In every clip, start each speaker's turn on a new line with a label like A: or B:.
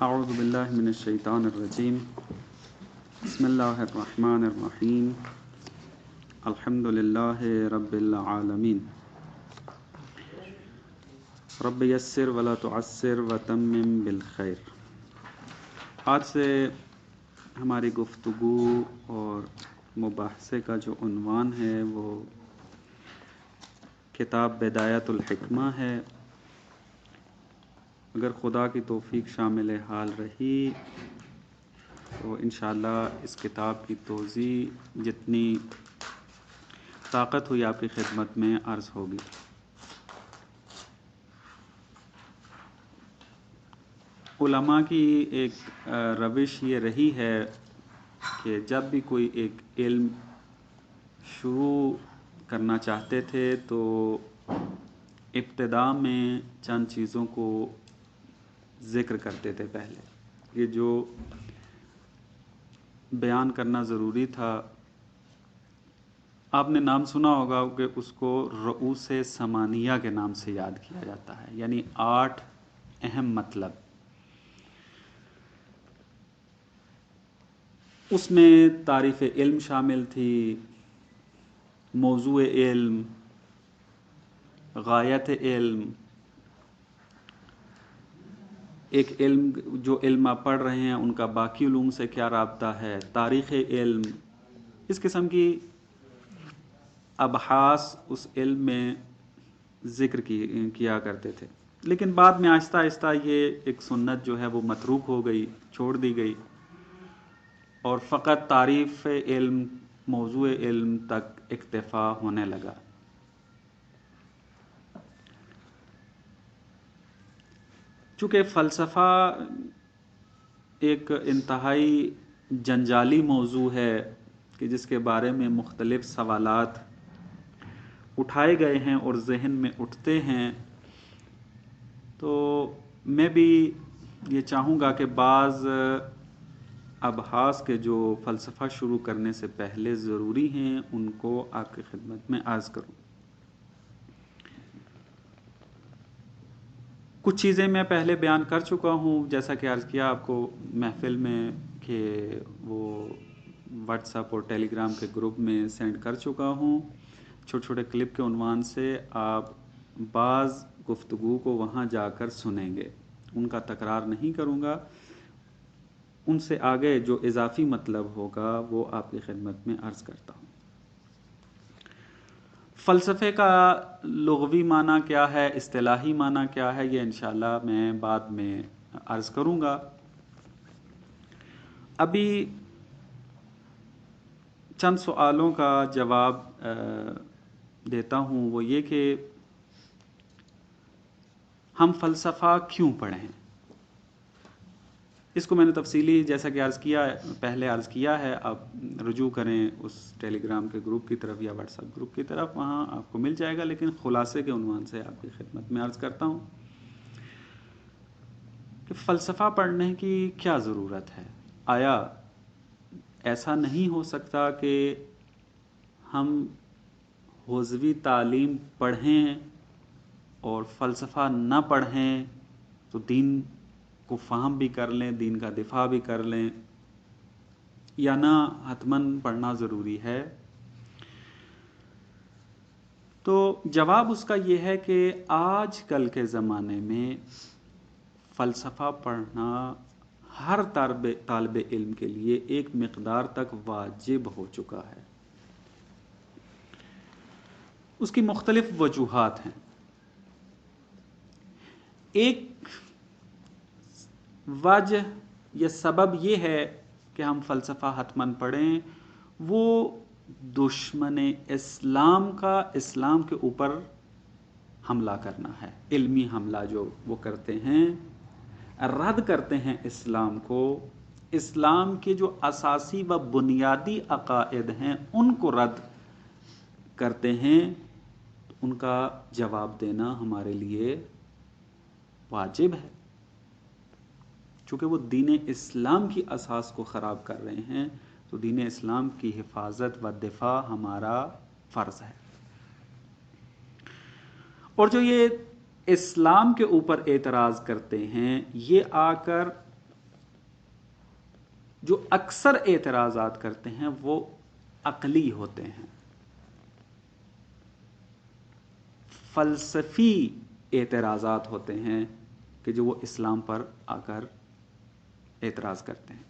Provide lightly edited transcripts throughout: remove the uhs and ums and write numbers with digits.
A: اعوذ باللہ من الشیطان الرجیم بسم اللہ الرحمن الرحیم الحمد للہ رب العالمین رب یسر ولا تعسر وتمم بالخیر۔ آج سے ہماری گفتگو اور مباحثے کا جو عنوان ہے وہ کتاب بدایت الحکمہ ہے۔ اگر خدا کی توفیق شامل حال رہی تو انشاءاللہ اس کتاب کی توضیح جتنی طاقت ہوئی آپ کی خدمت میں عرض ہوگی۔ علماء کی ایک روش یہ رہی ہے کہ جب بھی کوئی ایک علم شروع کرنا چاہتے تھے تو ابتدا میں چند چیزوں کو ذکر کرتے تھے۔ پہلے یہ جو بیان کرنا ضروری تھا، آپ نے نام سنا ہوگا کہ اس کو رؤوس ثمانیہ کے نام سے یاد کیا جاتا ہے، یعنی 8 اہم مطلب۔ اس میں تعریف علم شامل تھی، موضوع علم، غایت علم، ایک علم جو علم آپ پڑھ رہے ہیں ان کا باقی علوم سے کیا رابطہ ہے، تاریخ علم، اس قسم کی ابحاث اس علم میں ذکر کیا کرتے تھے۔ لیکن بعد میں آہستہ آہستہ یہ ایک سنت جو ہے وہ متروک ہو گئی، چھوڑ دی گئی، اور فقط تعریف علم، موضوع علم تک اکتفا ہونے لگا۔ چونکہ فلسفہ ایک انتہائی جنجالی موضوع ہے کہ جس کے بارے میں مختلف سوالات اٹھائے گئے ہیں اور ذہن میں اٹھتے ہیں، تو میں بھی یہ چاہوں گا کہ بعض ابحاث کے جو فلسفہ شروع کرنے سے پہلے ضروری ہیں ان کو آپ کی خدمت میں عرض کروں۔ کچھ چیزیں میں پہلے بیان کر چکا ہوں، جیسا کہ عرض کیا آپ کو محفل میں کہ وہ واٹس ایپ اور ٹیلی گرام کے گروپ میں سینڈ کر چکا ہوں۔ چھوٹے چھوٹے کلپ کے عنوان سے آپ بعض گفتگو کو وہاں جا کر سنیں گے، ان کا تکرار نہیں کروں گا۔ ان سے آگے جو اضافی مطلب ہوگا وہ آپ کی خدمت میں عرض کرتا ہوں۔ فلسفے کا لغوی معنی کیا ہے، اصطلاحی معنی کیا ہے، یہ انشاءاللہ میں بعد میں عرض کروں گا۔ ابھی چند سوالوں کا جواب دیتا ہوں، وہ یہ کہ ہم فلسفہ کیوں پڑھیں؟ اس کو میں نے تفصیلی جیسا کہ پہلے عرض کیا ہے، آپ رجوع کریں اس ٹیلی گرام کے گروپ کی طرف یا واٹس ایپ گروپ کی طرف، وہاں آپ کو مل جائے گا، لیکن خلاصے کے عنوان سے آپ کی خدمت میں عرض کرتا ہوں کہ فلسفہ پڑھنے کی کیا ضرورت ہے۔ آیا ایسا نہیں ہو سکتا کہ ہم حوزوی تعلیم پڑھیں اور فلسفہ نہ پڑھیں تو دین کو فہم بھی کر لیں، دین کا دفاع بھی کر لیں، یا نہ حتماً پڑھنا ضروری ہے؟ تو جواب اس کا یہ ہے کہ آج کل کے زمانے میں فلسفہ پڑھنا ہر طالب علم کے لیے ایک مقدار تک واجب ہو چکا ہے۔ اس کی مختلف وجوہات ہیں۔ ایک وجہ یا سبب یہ ہے کہ ہم فلسفہ حتماً پڑھیں، وہ دشمن اسلام کا اسلام کے اوپر حملہ کرنا ہے، علمی حملہ جو وہ کرتے ہیں، رد کرتے ہیں اسلام کو، اسلام کے جو اساسی و بنیادی عقائد ہیں ان کو رد کرتے ہیں۔ ان کا جواب دینا ہمارے لیے واجب ہے، چونکہ وہ دین اسلام کی اساس کو خراب کر رہے ہیں، تو دین اسلام کی حفاظت و دفاع ہمارا فرض ہے۔ اور جو یہ اسلام کے اوپر اعتراض کرتے ہیں، یہ آ کر جو اکثر اعتراضات کرتے ہیں وہ عقلی ہوتے ہیں، فلسفی اعتراضات ہوتے ہیں کہ جو وہ اسلام پر آ کر اعتراض کرتے ہیں۔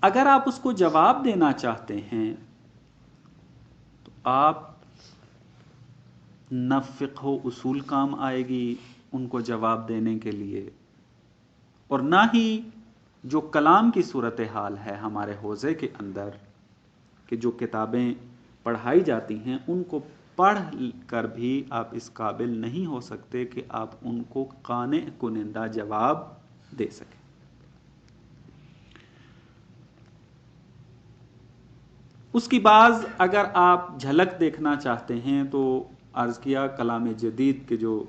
A: اگر آپ اس کو جواب دینا چاہتے ہیں تو آپ نہ فقہ و اصول کام آئے گی ان کو جواب دینے کے لیے، اور نہ ہی جو کلام کی صورتحال ہے ہمارے حوزے کے اندر کہ جو کتابیں پڑھائی جاتی ہیں ان کو پڑھ کر بھی آپ اس قابل نہیں ہو سکتے کہ آپ ان کو قانع کنندہ جواب دے سکیں۔ اس کی بعض اگر آپ جھلک دیکھنا چاہتے ہیں تو عرض کیا کلام جدید کے جو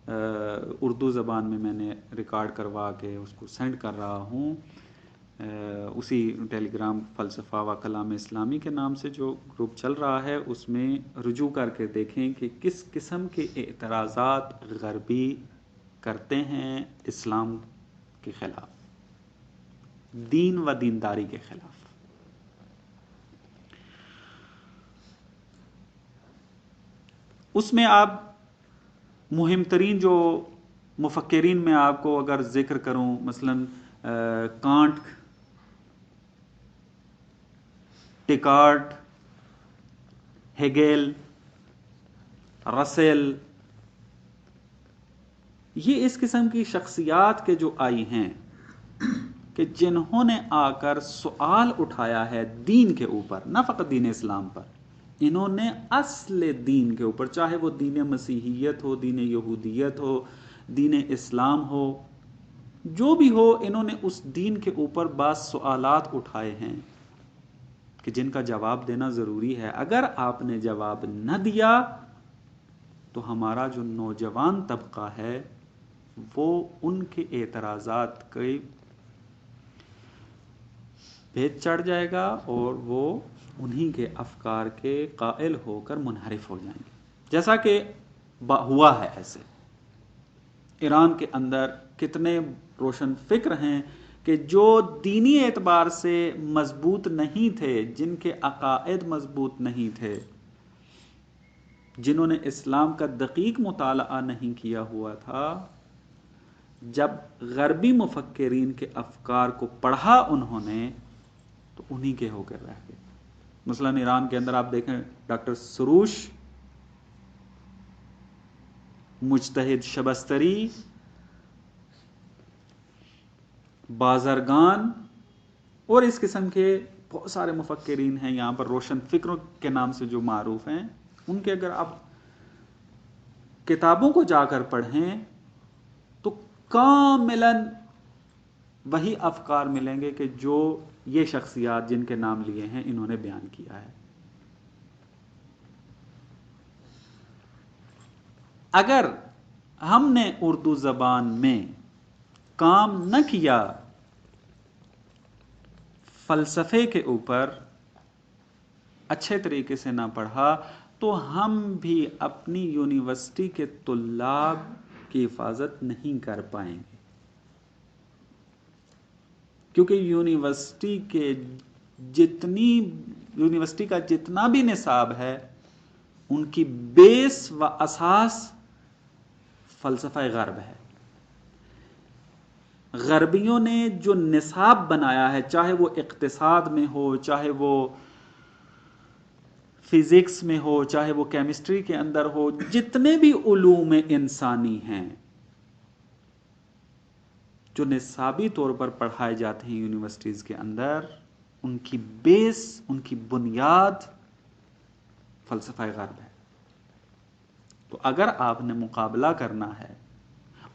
A: اردو زبان میں نے ریکارڈ کروا کے اس کو سینڈ کر رہا ہوں، اسی ٹیلی گرام فلسفہ و کلام اسلامی کے نام سے جو گروپ چل رہا ہے اس میں رجوع کر کے دیکھیں کہ کس قسم کے اعتراضات غربی کرتے ہیں اسلام کے خلاف، دین و دینداری کے خلاف۔ اس میں آپ مہم ترین جو مفکرین میں آپ کو اگر ذکر کروں، مثلاً کانٹ، ڈیکارٹ، ہیگل، رسل، یہ اس قسم کی شخصیات کے جو آئی ہیں کہ جنہوں نے آ کر سوال اٹھایا ہے دین کے اوپر، نہ فقط دین اسلام پر، انہوں نے اصل دین کے اوپر، چاہے وہ دین مسیحیت ہو، دین یہودیت ہو، دین اسلام ہو، جو بھی ہو، انہوں نے اس دین کے اوپر بعض سوالات اٹھائے ہیں کہ جن کا جواب دینا ضروری ہے۔ اگر آپ نے جواب نہ دیا تو ہمارا جو نوجوان طبقہ ہے وہ ان کے اعتراضات کے بھیت چڑھ جائے گا اور وہ انہی کے افکار کے قائل ہو کر منحرف ہو جائیں گے، جیسا کہ ہوا ہے۔ ایسے ایران کے اندر کتنے روشن فکر ہیں کہ جو دینی اعتبار سے مضبوط نہیں تھے، جن کے عقائد مضبوط نہیں تھے، جنہوں نے اسلام کا دقیق مطالعہ نہیں کیا ہوا تھا، جب غربی مفکرین کے افکار کو پڑھا انہوں نے تو انہی کے ہو کر رہ گئے۔ مثلاً ایران کے اندر آپ دیکھیں ڈاکٹر سروش، مجتہد شبستری، بازرگان اور اس قسم کے بہت سارے مفکرین ہیں یہاں پر روشن فکروں کے نام سے جو معروف ہیں، ان کے اگر آپ کتابوں کو جا کر پڑھیں تو کاملاً وہی افکار ملیں گے کہ جو یہ شخصیات جن کے نام لیے ہیں انہوں نے بیان کیا ہے۔ اگر ہم نے اردو زبان میں کام نہ کیا فلسفے کے اوپر، اچھے طریقے سے نہ پڑھا، تو ہم بھی اپنی یونیورسٹی کے طلاب کی حفاظت نہیں کر پائیں گے، کیونکہ یونیورسٹی کا جتنا بھی نصاب ہے ان کی بیس و اساس فلسفہ غرب ہے۔ غربیوں نے جو نصاب بنایا ہے، چاہے وہ اقتصاد میں ہو، چاہے وہ فزکس میں ہو، چاہے وہ کیمسٹری کے اندر ہو، جتنے بھی علوم انسانی ہیں جو نصابی طور پر پڑھائے جاتے ہیں یونیورسٹیز کے اندر، ان کی بیس، ان کی بنیاد فلسفہ غرب ہے۔ تو اگر آپ نے مقابلہ کرنا ہے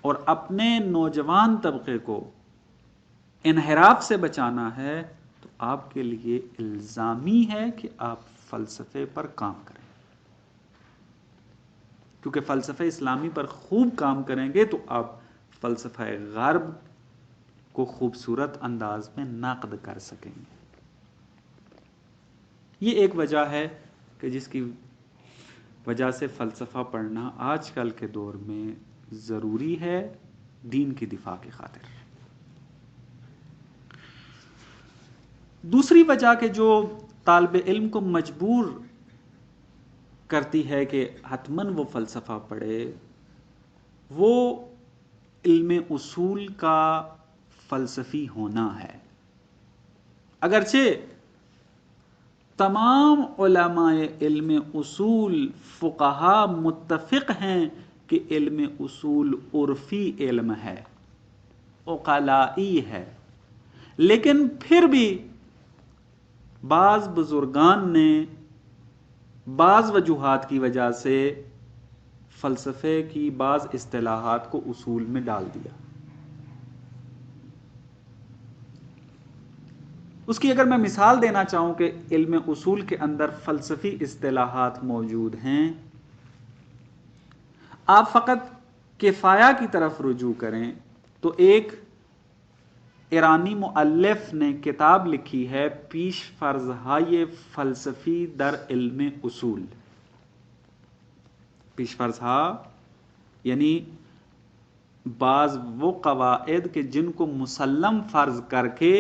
A: اور اپنے نوجوان طبقے کو انحراف سے بچانا ہے تو آپ کے لیے الزامی ہے کہ آپ فلسفے پر کام کریں، کیونکہ فلسفہ اسلامی پر خوب کام کریں گے تو آپ فلسفہ غرب کو خوبصورت انداز میں نقد کر سکیں گے۔ یہ ایک وجہ ہے کہ جس کی وجہ سے فلسفہ پڑھنا آج کل کے دور میں ضروری ہے دین کی دفاع کی خاطر۔ دوسری وجہ کہ جو طالب علم کو مجبور کرتی ہے کہ حتماً وہ فلسفہ پڑھے، وہ علم اصول کا فلسفی ہونا ہے۔ اگرچہ تمام علماء علم اصول فقہا متفق ہیں کہ علم اصول عرفی علم ہے، عقلائی ہے، لیکن پھر بھی بعض بزرگان نے بعض وجوہات کی وجہ سے فلسفے کی بعض اصطلاحات کو اصول میں ڈال دیا۔ اس کی اگر میں مثال دینا چاہوں کہ علم اصول کے اندر فلسفی اصطلاحات موجود ہیں، آپ فقط کفایہ کی طرف رجوع کریں تو ایک ایرانی مؤلف نے کتاب لکھی ہے پیش فرضهای فلسفی در علم اصول۔ پیش فرضها یعنی بعض وہ قواعد کہ جن کو مسلم فرض کر کے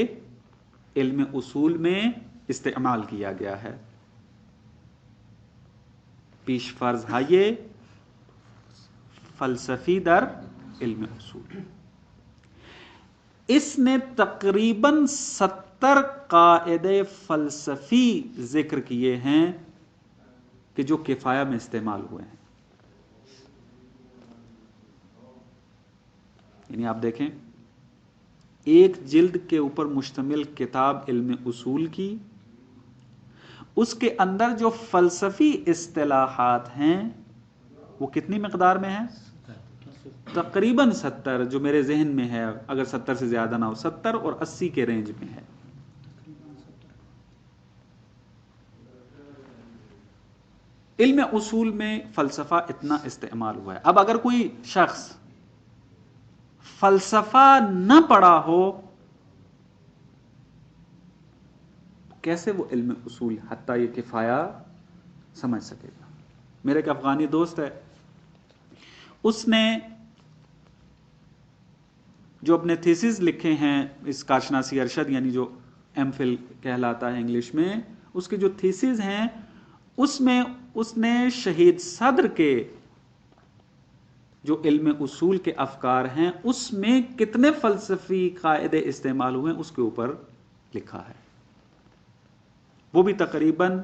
A: علم اصول میں استعمال کیا گیا ہے۔ پیش فرضهای فلسفی در علم اصول، اس نے تقریباً 70 قاعدے فلسفی ذکر کیے ہیں کہ جو کفایہ میں استعمال ہوئے ہیں۔ یعنی آپ دیکھیں، ایک جلد کے اوپر مشتمل کتاب علم اصول کی، اس کے اندر جو فلسفی اصطلاحات ہیں وہ کتنی مقدار میں ہیں؟ تقریباً 70، جو میرے ذہن میں ہے، اگر 70 سے زیادہ نہ ہو، 70 اور 80 کے رینج میں ہے۔ علم اصول میں فلسفہ اتنا استعمال ہوا ہے۔ اب اگر کوئی شخص فلسفہ نہ پڑھا ہو، کیسے وہ علم اصول حتیٰ یہ کفایہ سمجھ سکے گا؟ میرے ایک افغانی دوست ہے، اس نے جو اپنے تھیسز لکھے ہیں اس کارشناسی ارشد، یعنی جو ایم فل کہلاتا ہے انگلش میں، اس کے جو تھیسز ہیں اس میں اس نے شہید صدر کے جو علم اصول کے افکار ہیں اس میں کتنے فلسفی قاعدے استعمال ہوئے ہیں اس کے اوپر لکھا ہے۔ وہ بھی تقریباً،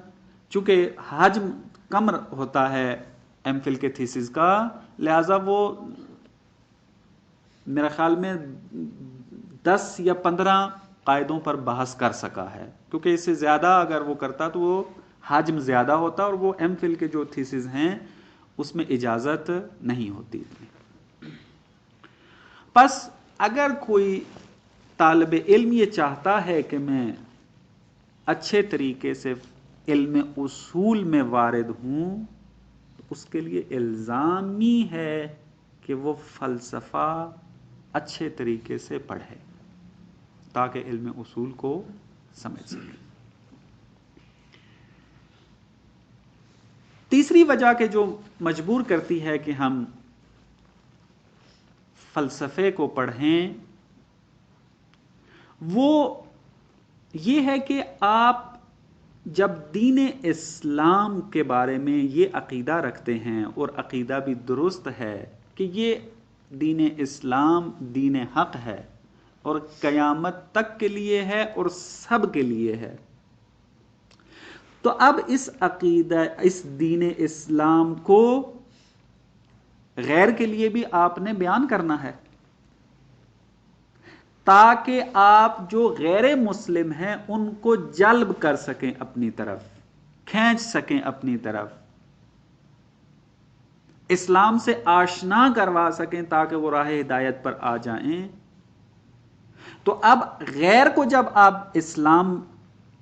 A: چونکہ حجم کم ہوتا ہے ایم فل کے تھیسز کا، لہذا وہ میرے خیال میں 10 یا 15 قاعدوں پر بحث کر سکا ہے، کیونکہ اس سے زیادہ اگر وہ کرتا تو وہ حجم زیادہ ہوتا، اور وہ ایم فل کے جو تھیسز ہیں اس میں اجازت نہیں ہوتی تھی۔ پس اگر کوئی طالب علم یہ چاہتا ہے کہ میں اچھے طریقے سے علم اصول میں وارد ہوں، تو اس کے لیے الزامی ہے کہ وہ فلسفہ اچھے طریقے سے پڑھے تاکہ علم اصول کو سمجھ سکے۔ تیسری وجہ کہ جو مجبور کرتی ہے کہ ہم فلسفے کو پڑھیں، وہ یہ ہے کہ آپ جب دین اسلام کے بارے میں یہ عقیدہ رکھتے ہیں، اور عقیدہ بھی درست ہے کہ یہ دین اسلام دین حق ہے اور قیامت تک کے لیے ہے اور سب کے لیے ہے، تو اب اس عقیدہ، اس دین اسلام کو غیر کے لیے بھی آپ نے بیان کرنا ہے، تاکہ آپ جو غیر مسلم ہیں ان کو جلب کر سکیں اپنی طرف، کھینچ سکیں اپنی طرف، اسلام سے آشنا کروا سکیں تاکہ وہ راہ ہدایت پر آ جائیں۔ تو اب غیر کو جب آپ اسلام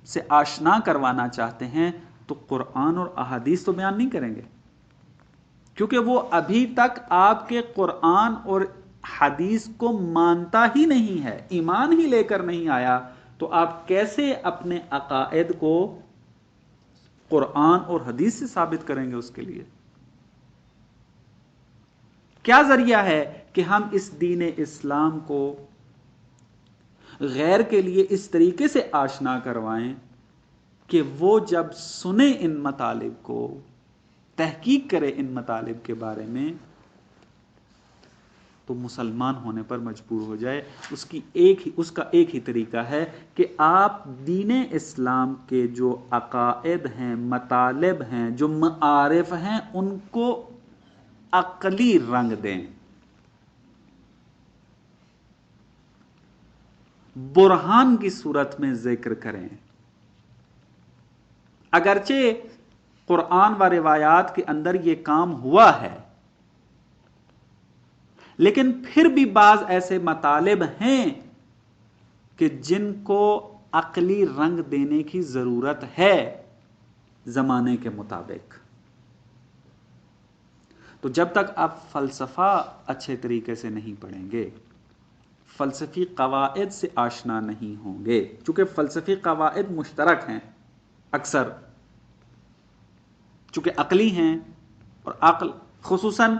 A: سے آشنا کروانا چاہتے ہیں تو قرآن اور احادیث تو بیان نہیں کریں گے، کیونکہ وہ ابھی تک آپ کے قرآن اور حدیث کو مانتا ہی نہیں ہے، ایمان ہی لے کر نہیں آیا، تو آپ کیسے اپنے عقائد کو قرآن اور حدیث سے ثابت کریں گے؟ اس کے لیے کیا ذریعہ ہے کہ ہم اس دین اسلام کو غیر کے لیے اس طریقے سے آشنا کروائیں کہ وہ جب سنے ان مطالب کو، تحقیق کرے ان مطالب کے بارے میں، تو مسلمان ہونے پر مجبور ہو جائے۔ اس کا ایک ہی طریقہ ہے کہ آپ دین اسلام کے جو عقائد ہیں، مطالب ہیں، جو معارف ہیں، ان کو عقلی رنگ دیں، برہان کی صورت میں ذکر کریں۔ اگرچہ قرآن و روایات کے اندر یہ کام ہوا ہے، لیکن پھر بھی بعض ایسے مطالب ہیں کہ جن کو عقلی رنگ دینے کی ضرورت ہے زمانے کے مطابق۔ تو جب تک آپ فلسفہ اچھے طریقے سے نہیں پڑھیں گے، فلسفی قواعد سے آشنا نہیں ہوں گے، چونکہ فلسفی قواعد مشترک ہیں اکثر، چونکہ عقلی ہیں، اور عقل خصوصاً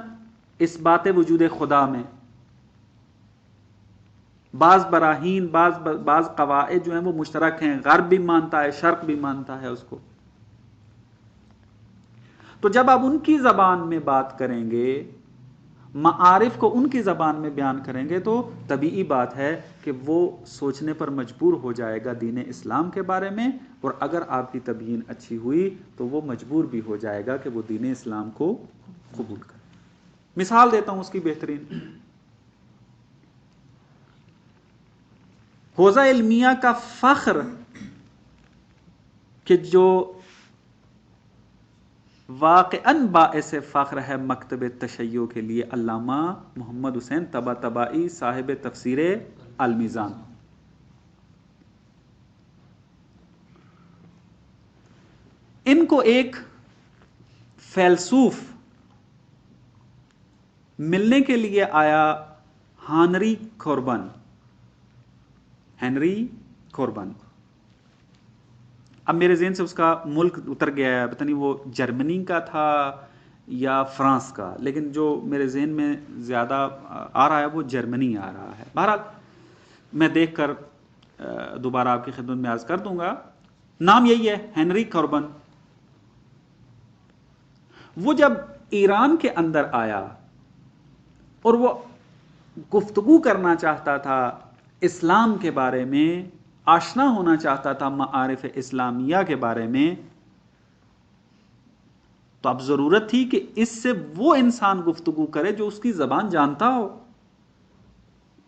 A: اس بات وجود خدا میں بعض براہین، بعض قواعد جو ہیں وہ مشترک ہیں، غرب بھی مانتا ہے، شرق بھی مانتا ہے اس کو۔ تو جب آپ ان کی زبان میں بات کریں گے، معارف کو ان کی زبان میں بیان کریں گے، تو طبیعی بات ہے کہ وہ سوچنے پر مجبور ہو جائے گا دین اسلام کے بارے میں، اور اگر آپ کی تبیین اچھی ہوئی تو وہ مجبور بھی ہو جائے گا کہ وہ دین اسلام کو قبول کرے۔ مثال دیتا ہوں اس کی بہترین، حوزہ علمیہ کا فخر کہ جو واقعاً باعث فخر ہے مکتب تشیع کے لیے، علامہ محمد حسین طباطبائی صاحب تفسیر المیزان۔ ان کو ایک فیلسوف ملنے کے لیے آیا، ہنری کوربن۔ اب میرے ذہن سے اس کا ملک اتر گیا ہے، پتہ نہیں وہ جرمنی کا تھا یا فرانس کا، لیکن جو میرے ذہن میں زیادہ آ رہا ہے وہ جرمنی آ رہا ہے۔ بہرحال میں دیکھ کر دوبارہ آپ کی خدمت میں عرض کر دوں گا، نام یہی ہے، ہنری کوربن۔ وہ جب ایران کے اندر آیا اور وہ گفتگو کرنا چاہتا تھا اسلام کے بارے میں، آشنا ہونا چاہتا تھا معارف اسلامیہ کے بارے میں، تو اب ضرورت تھی کہ اس سے وہ انسان گفتگو کرے جو اس کی زبان جانتا ہو،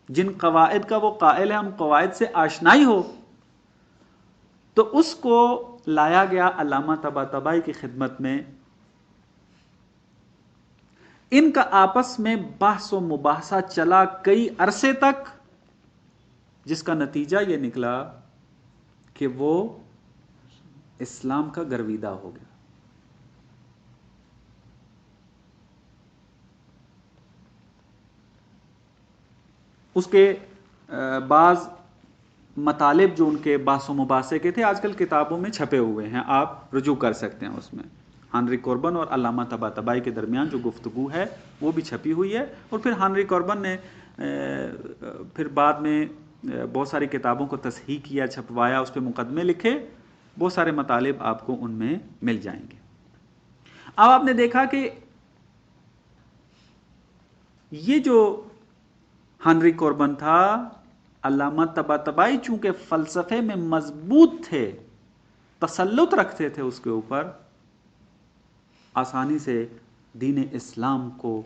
A: جن قواعد کا وہ قائل ہے ان قواعد سے آشنائی ہو۔ تو اس کو لایا گیا علامہ طباطبائی کی خدمت میں۔ ان کا آپس میں بحث و مباحثہ چلا کئی عرصے تک، جس کا نتیجہ یہ نکلا کہ وہ اسلام کا گرویدہ ہو گیا۔ اس کے بعض مطالب جو ان کے بحث و مباحثے کے تھے آج کل کتابوں میں چھپے ہوئے ہیں، آپ رجوع کر سکتے ہیں اس میں۔ ہنری کوربن اور علامہ طباطبائی کے درمیان جو گفتگو ہے وہ بھی چھپی ہوئی ہے، اور پھر ہنری کوربن نے پھر بعد میں بہت ساری کتابوں کو تصحیح کیا، چھپوایا، اس پہ مقدمے لکھے، بہت سارے مطالب آپ کو ان میں مل جائیں گے۔ اب آپ نے دیکھا کہ یہ جو ہنری کوربن تھا، علامہ طباطبائی چونکہ فلسفے میں مضبوط تھے، تسلط رکھتے تھے اس کے اوپر، آسانی سے دین اسلام کو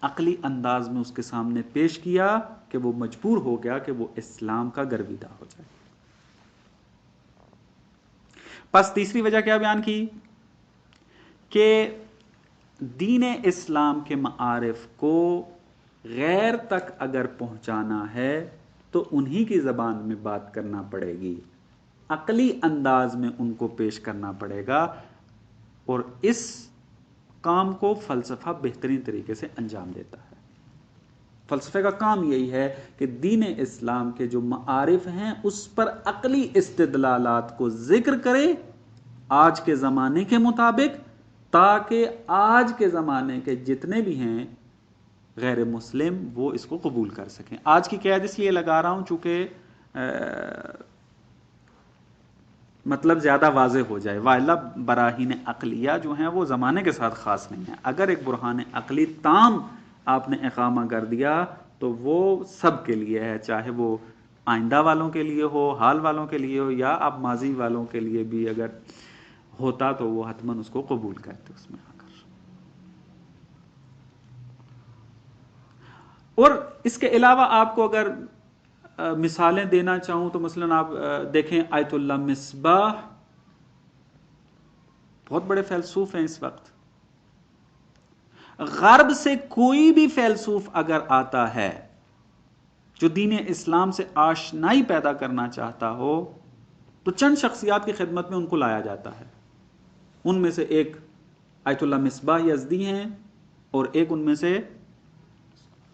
A: عقلی انداز میں اس کے سامنے پیش کیا کہ وہ مجبور ہو گیا کہ وہ اسلام کا گرویدہ ہو جائے۔ پس تیسری وجہ کیا بیان کی کہ دین اسلام کے معارف کو غیر تک اگر پہنچانا ہے تو انہی کی زبان میں بات کرنا پڑے گی، عقلی انداز میں ان کو پیش کرنا پڑے گا، اور اس کام کو فلسفہ بہترین طریقے سے انجام دیتا ہے۔ فلسفے کا کام یہی ہے کہ دین اسلام کے جو معارف ہیں اس پر عقلی استدلالات کو ذکر کرے آج کے زمانے کے مطابق، تاکہ آج کے زمانے کے جتنے بھی ہیں غیر مسلم وہ اس کو قبول کر سکیں۔ آج کی قید اس لیے لگا رہا ہوں چونکہ مطلب زیادہ واضح ہو جائے. والا براہین عقلیہ جو ہیں وہ زمانے کے ساتھ خاص نہیں ہیں. اگر ایک برہان عقلی تام آپ نے اقامہ کر دیا تو وہ سب کے لیے ہے، چاہے وہ آئندہ والوں کے لیے ہو، حال والوں کے لیے ہو، یا آپ ماضی والوں کے لیے بھی اگر ہوتا تو وہ حتماً اس کو قبول کرتے اس میں آ کر. اور اس کے علاوہ آپ کو اگر مثالیں دینا چاہوں تو مثلاً آپ دیکھیں آیت اللہ مصباح، بہت بڑے فیلسوف ہیں اس وقت. غرب سے کوئی بھی فیلسوف اگر آتا ہے جو دین اسلام سے آشنائی پیدا کرنا چاہتا ہو تو چند شخصیات کی خدمت میں ان کو لایا جاتا ہے. ان میں سے ایک آیت اللہ مصباح یزدی ہیں، اور ایک ان میں سے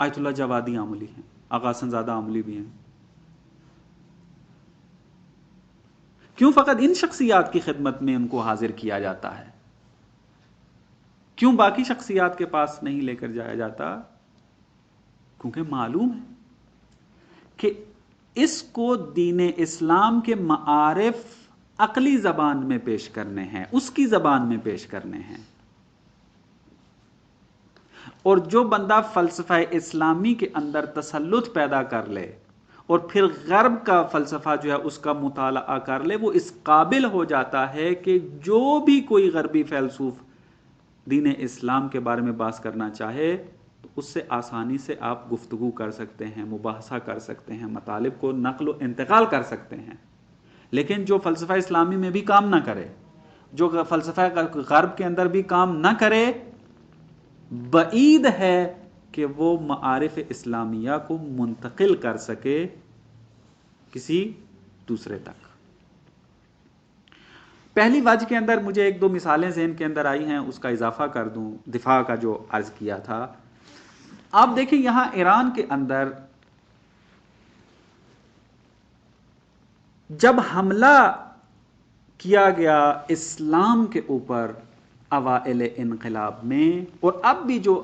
A: آیت اللہ جوادی آملی ہیں، آغا حسن زادہ آملی بھی ہیں. کیوں فقط ان شخصیات کی خدمت میں ان کو حاضر کیا جاتا ہے؟ کیوں باقی شخصیات کے پاس نہیں لے کر جایا جاتا؟ کیونکہ معلوم ہے کہ اس کو دین اسلام کے معارف عقلی زبان میں پیش کرنے ہیں، اس کی زبان میں پیش کرنے ہیں. اور جو بندہ فلسفہ اسلامی کے اندر تسلط پیدا کر لے اور پھر غرب کا فلسفہ جو ہے اس کا مطالعہ کر لے، وہ اس قابل ہو جاتا ہے کہ جو بھی کوئی غربی فیلسوف دین اسلام کے بارے میں بات کرنا چاہے تو اس سے آسانی سے آپ گفتگو کر سکتے ہیں، مباحثہ کر سکتے ہیں، مطالب کو نقل و انتقال کر سکتے ہیں. لیکن جو فلسفہ اسلامی میں بھی کام نہ کرے، جو فلسفہ غرب کے اندر بھی کام نہ کرے، بعید ہے کہ وہ معارف اسلامیہ کو منتقل کر سکے کسی دوسرے تک. پہلی وجہ کے اندر مجھے ایک دو مثالیں ذہن کے اندر آئی ہیں، اس کا اضافہ کر دوں دفاع کا جو عرض کیا تھا. آپ دیکھیں یہاں ایران کے اندر جب حملہ کیا گیا اسلام کے اوپر اوائل انقلاب میں، اور اب بھی جو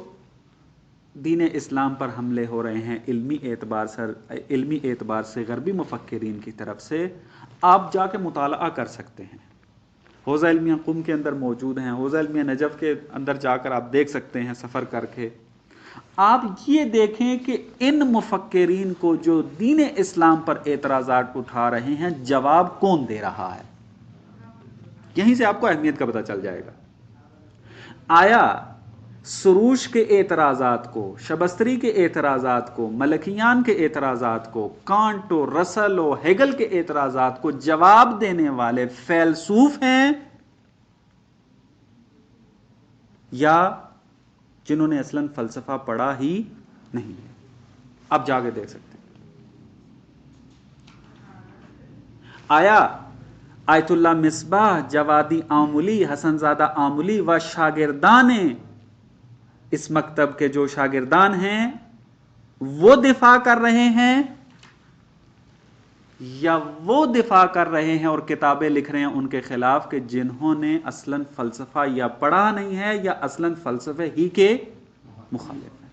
A: دین اسلام پر حملے ہو رہے ہیں علمی اعتبار سے غربی مفکرین کی طرف سے، آپ جا کے مطالعہ کر سکتے ہیں. حوزہ علمیہ قم کے اندر موجود ہیں، حوزہ علمیہ نجف کے اندر جا کر آپ دیکھ سکتے ہیں سفر کر کے. آپ یہ دیکھیں کہ ان مفکرین کو جو دین اسلام پر اعتراضات اٹھا رہے ہیں، جواب کون دے رہا ہے؟ یہیں سے آپ کو اہمیت کا پتہ چل جائے گا. آیا سروش کے اعتراضات کو، شبستری کے اعتراضات کو، ملکیان کے اعتراضات کو، کانٹ و رسل و ہیگل کے اعتراضات کو جواب دینے والے فیلسوف ہیں، یا جنہوں نے اصلاً فلسفہ پڑھا ہی نہیں ہے؟ آپ جا کے دیکھ سکتے ہیں. آیا آیت اللہ مصباح، جوادی آملی، حسن زادہ آملی و شاگردان اس مکتب کے جو شاگردان ہیں وہ دفاع کر رہے ہیں، یا وہ دفاع کر رہے ہیں اور کتابیں لکھ رہے ہیں ان کے خلاف کہ جنہوں نے اصلاً فلسفہ یا پڑھا نہیں ہے یا اصلاً فلسفے ہی کے مخالف ہیں؟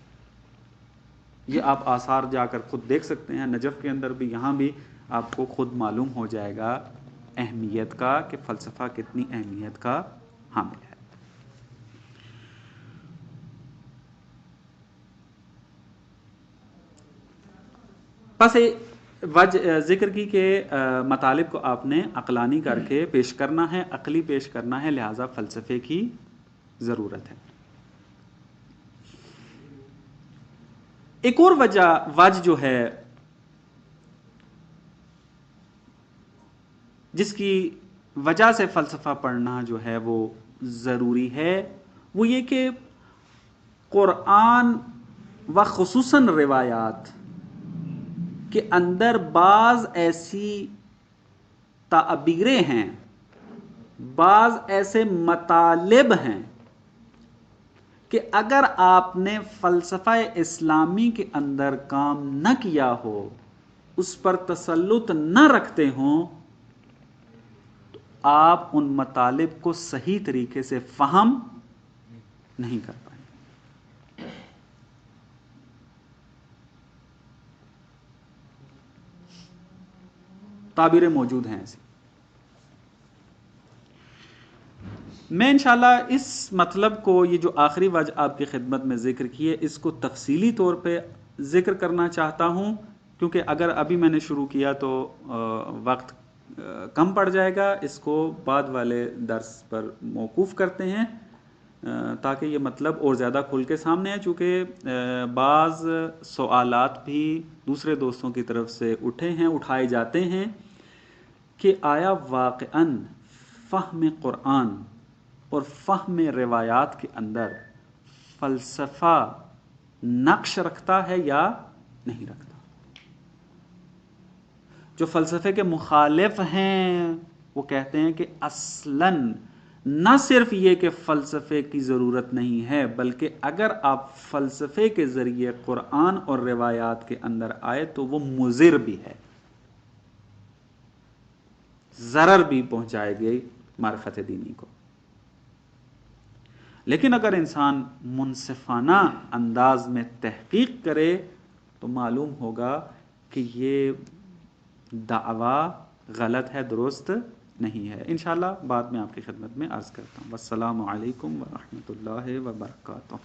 A: یہ آپ آثار جا کر خود دیکھ سکتے ہیں. نجف کے اندر بھی، یہاں بھی آپ کو خود معلوم ہو جائے گا اہمیت کا، کہ فلسفہ کتنی اہمیت کا حامل ہے. بس ذکر کی کہ مطالب کو آپ نے عقلانی کر کے پیش کرنا ہے، عقلی پیش کرنا ہے، لہذا فلسفے کی ضرورت ہے. ایک اور وجہ جو ہے جس کی وجہ سے فلسفہ پڑھنا جو ہے وہ ضروری ہے، وہ یہ کہ قرآن و خصوصاً روایات کے اندر بعض ایسی تعبیریں ہیں، بعض ایسے مطالب ہیں کہ اگر آپ نے فلسفہ اسلامی کے اندر کام نہ کیا ہو، اس پر تسلط نہ رکھتے ہوں، تو آپ ان مطالب کو صحیح طریقے سے فہم نہیں کر پائیں. تعبیریں موجود ہیں ایسی. میں انشاءاللہ اس مطلب کو، یہ جو آخری وجہ آپ کی خدمت میں ذکر کی ہے، اس کو تفصیلی طور پہ ذکر کرنا چاہتا ہوں، کیونکہ اگر ابھی میں نے شروع کیا تو وقت کم پڑ جائے گا. اس کو بعد والے درس پر موقوف کرتے ہیں تاکہ یہ مطلب اور زیادہ کھل کے سامنے ہے، چونکہ بعض سوالات بھی دوسرے دوستوں کی طرف سے اٹھائے جاتے ہیں کہ آیا واقعاً فہم قرآن اور فہم روایات کے اندر فلسفہ نقش رکھتا ہے یا نہیں رکھتا. جو فلسفے کے مخالف ہیں وہ کہتے ہیں کہ اصلاً نہ صرف یہ کہ فلسفے کی ضرورت نہیں ہے، بلکہ اگر آپ فلسفے کے ذریعے قرآن اور روایات کے اندر آئے تو وہ مضر بھی ہے، ضرر بھی پہنچائے گی معرفت دینی کو. لیکن اگر انسان منصفانہ انداز میں تحقیق کرے تو معلوم ہوگا کہ یہ دعویٰ غلط ہے، درست نہیں ہے. انشاءاللہ بعد میں آپ کی خدمت میں عرض کرتا ہوں. والسلام علیکم ورحمۃ اللہ وبرکاتہ.